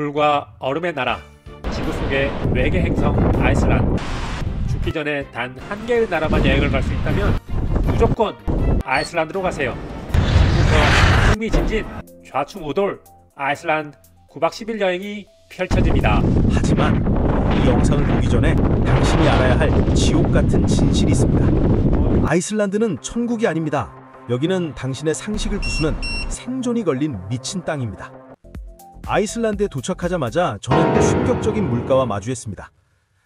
불과 얼음의 나라, 지구 속의 외계 행성 아이슬란드. 죽기 전에 단 한 개의 나라만 여행을 갈 수 있다면 무조건 아이슬란드로 가세요. 지금부터 흥미진진 좌충 우돌 아이슬란드 9박 10일 여행이 펼쳐집니다. 하지만 이 영상을 보기 전에 당신이 알아야 할 지옥 같은 진실이 있습니다. 아이슬란드는 천국이 아닙니다. 여기는 당신의 상식을 부수는 생존이 걸린 미친 땅입니다. 아이슬란드에 도착하자마자 저는 충격적인 물가와 마주했습니다.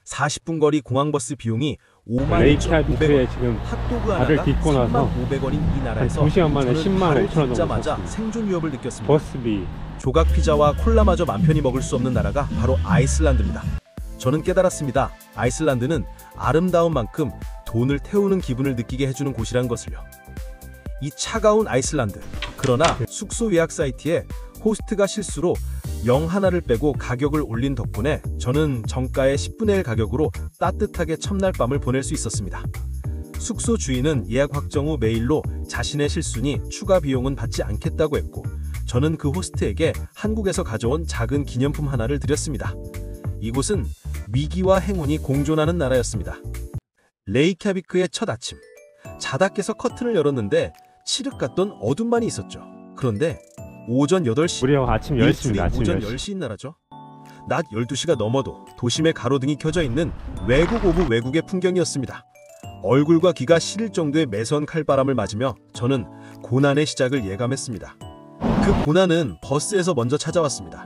40분 거리 공항버스 비용이 51,500원, 지금 핫도그 발을 하나가 딛고 나서 3,500원인 이 나라에서 2시간 만에 저는 10만 발을 5천 원 딛자마자 정도 생존 위협을 느꼈습니다. 버스비. 조각 피자와 콜라마저 맘 편히 먹을 수 없는 나라가 바로 아이슬란드입니다. 저는 깨달았습니다. 아이슬란드는 아름다운 만큼 돈을 태우는 기분을 느끼게 해주는 곳이란 것을요. 이 차가운 아이슬란드. 그러나 숙소 예약 사이트에 호스트가 실수로 0 하나를 빼고 가격을 올린 덕분에 저는 정가의 10분의 1 가격으로 따뜻하게 첫날 밤을 보낼 수 있었습니다. 숙소 주인은 예약 확정 후 메일로 자신의 실수니 추가 비용은 받지 않겠다고 했고, 저는 그 호스트에게 한국에서 가져온 작은 기념품 하나를 드렸습니다. 이곳은 위기와 행운이 공존하는 나라였습니다. 레이캬비크의 첫 아침. 자다 깨서 커튼을 열었는데 칠흑 같던 어둠만이 있었죠. 그런데 오전 8시, 우리 아침 10시입니다. 아침 오전 10시. 10시인 나라죠. 낮 12시가 넘어도 도심의 가로등이 켜져 있는 외국 오브 외국의 풍경이었습니다. 얼굴과 귀가 시릴 정도의 매서운 칼바람을 맞으며 저는 고난의 시작을 예감했습니다. 그 고난은 버스에서 먼저 찾아왔습니다.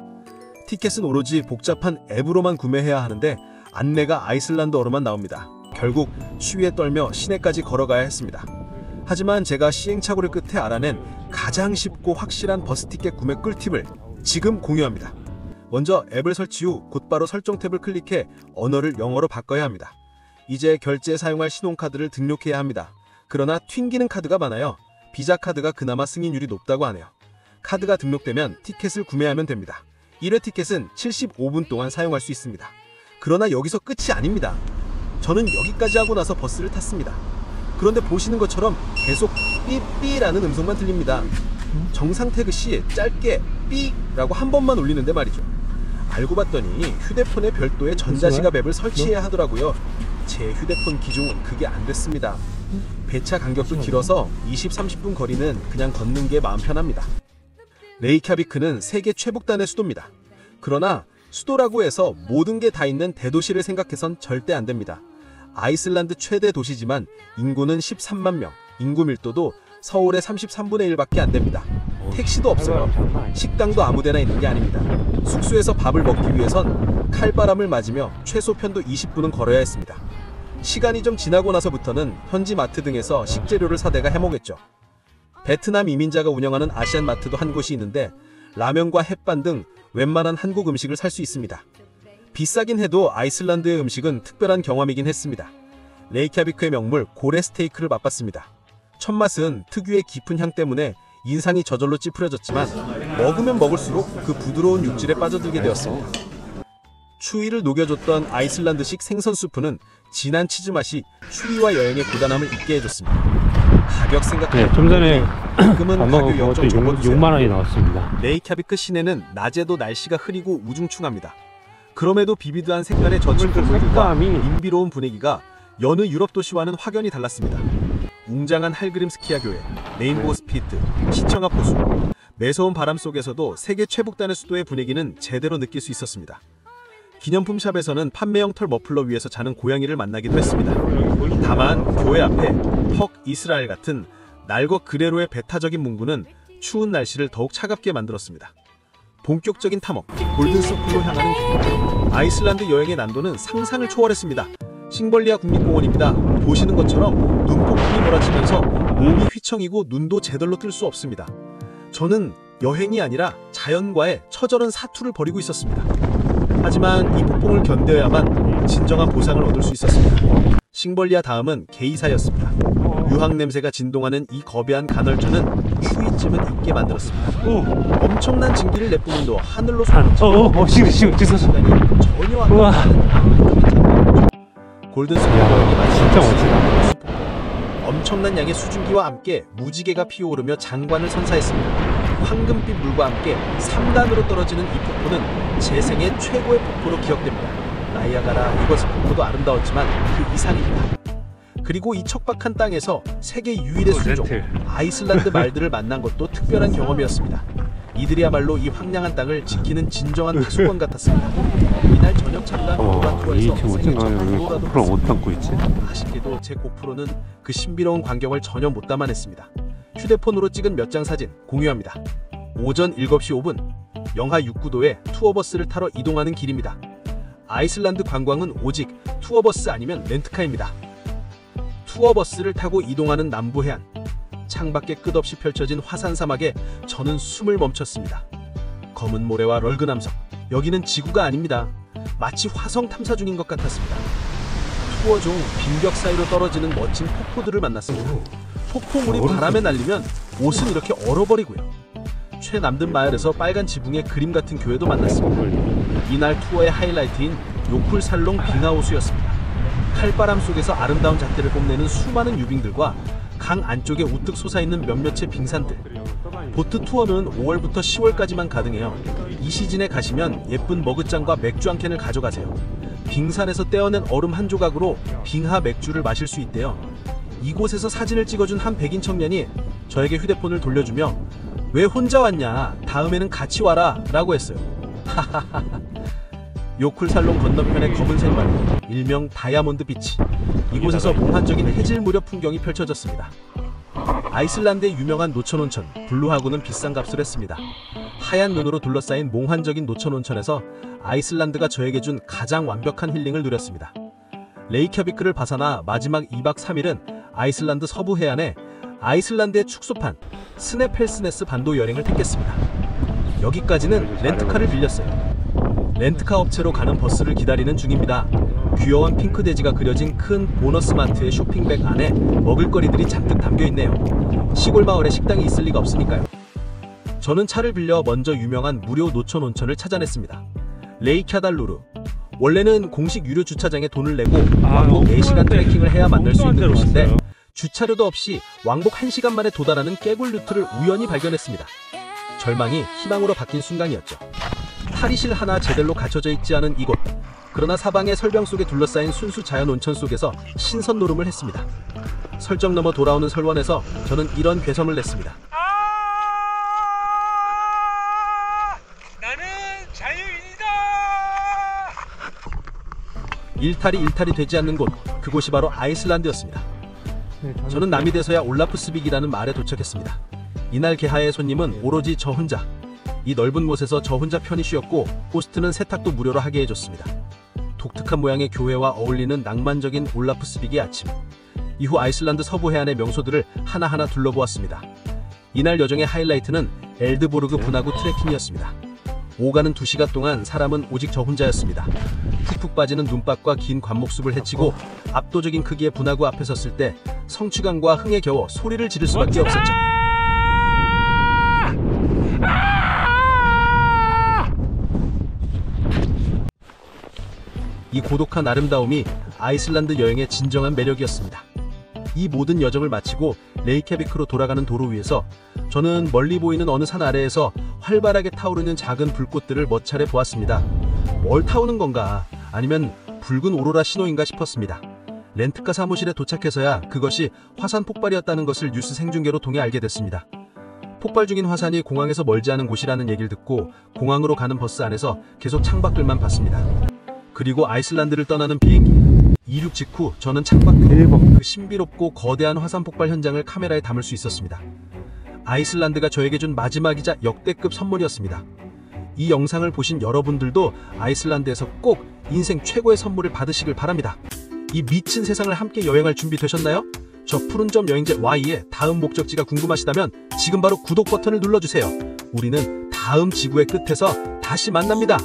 티켓은 오로지 복잡한 앱으로만 구매해야 하는데 안내가 아이슬란드어로만 나옵니다. 결국 추위에 떨며 시내까지 걸어가야 했습니다. 하지만 제가 시행착오를 끝에 알아낸 가장 쉽고 확실한 버스 티켓 구매 꿀팁을 지금 공유합니다. 먼저 앱을 설치 후 곧바로 설정 탭을 클릭해 언어를 영어로 바꿔야 합니다. 이제 결제에 사용할 신용카드를 등록해야 합니다. 그러나 튕기는 카드가 많아요. 비자 카드가 그나마 승인율이 높다고 하네요. 카드가 등록되면 티켓을 구매하면 됩니다. 1회 티켓은 75분 동안 사용할 수 있습니다. 그러나 여기서 끝이 아닙니다. 저는 여기까지 하고 나서 버스를 탔습니다. 그런데 보시는 것처럼 계속 삐삐라는 음성만 들립니다. 정상 태그 시 짧게 삐라고 한 번만 울리는데 말이죠. 알고 봤더니 휴대폰에 별도의 전자지갑 앱을 설치해야 하더라고요. 제 휴대폰 기종은 그게 안 됐습니다. 배차 간격도 길어서 20-30분 거리는 그냥 걷는 게 마음 편합니다. 레이캬비크는 세계 최북단의 수도입니다. 그러나 수도라고 해서 모든 게 다 있는 대도시를 생각해선 절대 안 됩니다. 아이슬란드 최대 도시지만 인구는 13만 명, 인구 밀도도 서울의 33분의 1밖에 안 됩니다. 택시도 없어요. 식당도 아무데나 있는 게 아닙니다. 숙소에서 밥을 먹기 위해선 칼바람을 맞으며 최소 편도 20분은 걸어야 했습니다. 시간이 좀 지나고 나서부터는 현지 마트 등에서 식재료를 사대가 해먹었죠. 베트남 이민자가 운영하는 아시안 마트도 한 곳이 있는데 라면과 햇반 등 웬만한 한국 음식을 살 수 있습니다. 비싸긴 해도 아이슬란드의 음식은 특별한 경험이긴 했습니다. 레이캬비크의 명물 고래 스테이크를 맛봤습니다. 첫 맛은 특유의 깊은 향 때문에 인상이 저절로 찌푸려졌지만 먹으면 먹을수록 그 부드러운 육질에 빠져들게 되었습니다. 추위를 녹여줬던 아이슬란드식 생선 수프는 진한 치즈 맛이 추위와 여행의 고단함을 잊게 해줬습니다. 가격 생각하면 네, 좀 전에 지금은 밥 가격 먹은 것도 6만 원이 나왔습니다. 레이캬비크 시내는 낮에도 날씨가 흐리고 우중충합니다. 그럼에도 비비드한 색깔의 저층 건물들과 인비로운 분위기가 여느 유럽 도시와는 확연히 달랐습니다. 웅장한 할그림 스키야 교회, 레인보우 스피트, 시청 앞 호수, 매서운 바람 속에서도 세계 최북단의 수도의 분위기는 제대로 느낄 수 있었습니다. 기념품 샵에서는 판매용 털 머플러 위에서 자는 고양이를 만나기도 했습니다. 다만 교회 앞에 턱 이스라엘 같은 날거 그레로의 배타적인 문구는 추운 날씨를 더욱 차갑게 만들었습니다. 본격적인 탐험, 골든서클로 향하는 길. 아이슬란드 여행의 난도는 상상을 초월했습니다. 싱벌리아 국립공원입니다. 보시는 것처럼 눈폭풍이 몰아치면서 몸이 휘청이고 눈도 제대로 뜰 수 없습니다. 저는 여행이 아니라 자연과의 처절한 사투를 벌이고 있었습니다. 하지만 이 폭풍을 견뎌야만 진정한 보상을 얻을 수 있었습니다. 싱벌리아 다음은 게이사였습니다. 유황 냄새가 진동하는 이 거대한 간헐천은 휴이쯤은 잊게 만들었습니다. 엄청난 증기를 내뿜음도 하늘로 솟구치고 시간이 전혀 아깝지. 골든스포터의 진짜 멋지다. 엄청난 양의 수증기와 함께 무지개가 피어오르며 장관을 선사했습니다. 황금빛 물과 함께 3단으로 떨어지는 이 폭포는 제 생애 최고의 폭포로 기억됩니다. 나이아가라 이것의 폭포도 아름다웠지만 그 이상입니다. 그리고 이 척박한 땅에서 세계 유일의 수종 아이슬란드 말들을 만난 것도 특별한 경험이었습니다. 이들이야말로 이 황량한 땅을 지키는 진정한 특수권 같았습니다. 이날 저녁 잠깐 오로라 이 투어에서 지금 생애 첫 어쩐가 왜 오로라도 고프로를 못 담고 있지? 아쉽게도 제 고프로는 그 신비로운 광경을 전혀 못 담아냈습니다. 휴대폰으로 찍은 몇 장 사진 공유합니다. 오전 7시 5분 영하 6~9도에 투어버스를 타러 이동하는 길입니다. 아이슬란드 관광은 오직 투어버스 아니면 렌트카입니다. 투어버스를 타고 이동하는 남부 해안, 창밖에 끝없이 펼쳐진 화산 사막에 저는 숨을 멈췄습니다. 검은 모래와 럴그 남석, 여기는 지구가 아닙니다. 마치 화성 탐사 중인 것 같았습니다. 투어 중 빈벽 사이로 떨어지는 멋진 폭포들을 만났습니다. 폭포물이 바람에 날리면 옷은 이렇게 얼어버리고요. 최남든 마을에서 빨간 지붕의 그림 같은 교회도 만났습니다. 이날 투어의 하이라이트인 요쿨살롱 빙하호수였습니다. 칼바람 속에서 아름다운 잣대를 뽐내는 수많은 유빙들과 강 안쪽에 우뚝 솟아있는 몇몇의 빙산들. 보트 투어는 5월부터 10월까지만 가능해요. 이 시즌에 가시면 예쁜 머그잔과 맥주 한 캔을 가져가세요. 빙산에서 떼어낸 얼음 한 조각으로 빙하 맥주를 마실 수 있대요. 이곳에서 사진을 찍어준 한 백인 청년이 저에게 휴대폰을 돌려주며 왜 혼자 왔냐? 다음에는 같이 와라 라고 했어요. 요쿨살롱 건너편의 검은색 마을, 일명 다이아몬드 비치. 이곳에서 몽환적인 해질 무렵 풍경이 펼쳐졌습니다. 아이슬란드의 유명한 노천 온천 블루하구는 비싼 값을 했습니다. 하얀 눈으로 둘러싸인 몽환적인 노천 온천에서 아이슬란드가 저에게 준 가장 완벽한 힐링을 누렸습니다. 레이캬비크를 벗어나 마지막 2박 3일은 아이슬란드 서부 해안에 아이슬란드의 축소판 스네펠스네스 반도 여행을 택했습니다. 여기까지는 렌트카를 빌렸어요. 렌트카 업체로 가는 버스를 기다리는 중입니다. 귀여운 핑크 돼지가 그려진 큰 보너스 마트의 쇼핑백 안에 먹을거리들이 잔뜩 담겨있네요. 시골 마을에 식당이 있을 리가 없으니까요. 저는 차를 빌려 먼저 유명한 무료 노천 온천을 찾아냈습니다. 레이캬달루르. 원래는 공식 유료 주차장에 돈을 내고 왕복 4시간 트레킹을 해야 만날 수 있는 곳인데 주차료도 없이 왕복 1시간 만에 도달하는 깨굴 루트를 우연히 발견했습니다. 절망이 희망으로 바뀐 순간이었죠. 탈의실 하나 제대로 갖춰져 있지 않은 이곳. 그러나 사방의 설병 속에 둘러싸인 순수 자연 온천 속에서 신선 노름을 했습니다. 설정 넘어 돌아오는 설원에서 저는 이런 괴성을 냈습니다. 나는 자유인이다. 일탈이 되지 않는 곳, 그곳이 바로 아이슬란드였습니다. 저는 남이 돼서야 올라프스빅이라는 마을에 도착했습니다. 이날 개하의 손님은 오로지 저 혼자. 이 넓은 곳에서 저 혼자 편히 쉬었고 호스트는 세탁도 무료로 하게 해줬습니다. 독특한 모양의 교회와 어울리는 낭만적인 올라프스빅의 아침. 이후 아이슬란드 서부 해안의 명소들을 하나하나 둘러보았습니다. 이날 여정의 하이라이트는 엘드보르그 분화구 트레킹이었습니다. 오가는 2시간 동안 사람은 오직 저 혼자였습니다. 푹푹 빠지는 눈밭과 긴 관목숲을 헤치고 압도적인 크기의 분화구 앞에 섰을 때 성취감과 흥에 겨워 소리를 지를 수밖에 없었죠. 이 고독한 아름다움이 아이슬란드 여행의 진정한 매력이었습니다. 이 모든 여정을 마치고 레이캬비크로 돌아가는 도로 위에서 저는 멀리 보이는 어느 산 아래에서 활발하게 타오르는 작은 불꽃들을 몇 차례 보았습니다. 뭘 타오는 건가? 아니면 붉은 오로라 신호인가 싶었습니다. 렌트카 사무실에 도착해서야 그것이 화산 폭발이었다는 것을 뉴스 생중계로 통해 알게 됐습니다. 폭발 중인 화산이 공항에서 멀지 않은 곳이라는 얘기를 듣고 공항으로 가는 버스 안에서 계속 창밖을만 봤습니다. 그리고 아이슬란드를 떠나는 비행기 이륙 직후 저는 창밖으로 그 신비롭고 거대한 화산 폭발 현장을 카메라에 담을 수 있었습니다. 아이슬란드가 저에게 준 마지막이자 역대급 선물이었습니다. 이 영상을 보신 여러분들도 아이슬란드에서 꼭 인생 최고의 선물을 받으시길 바랍니다. 이 미친 세상을 함께 여행할 준비 되셨나요? 저 푸른점 여행제 Y의 다음 목적지가 궁금하시다면 지금 바로 구독 버튼을 눌러주세요. 우리는 다음 지구의 끝에서 다시 만납니다.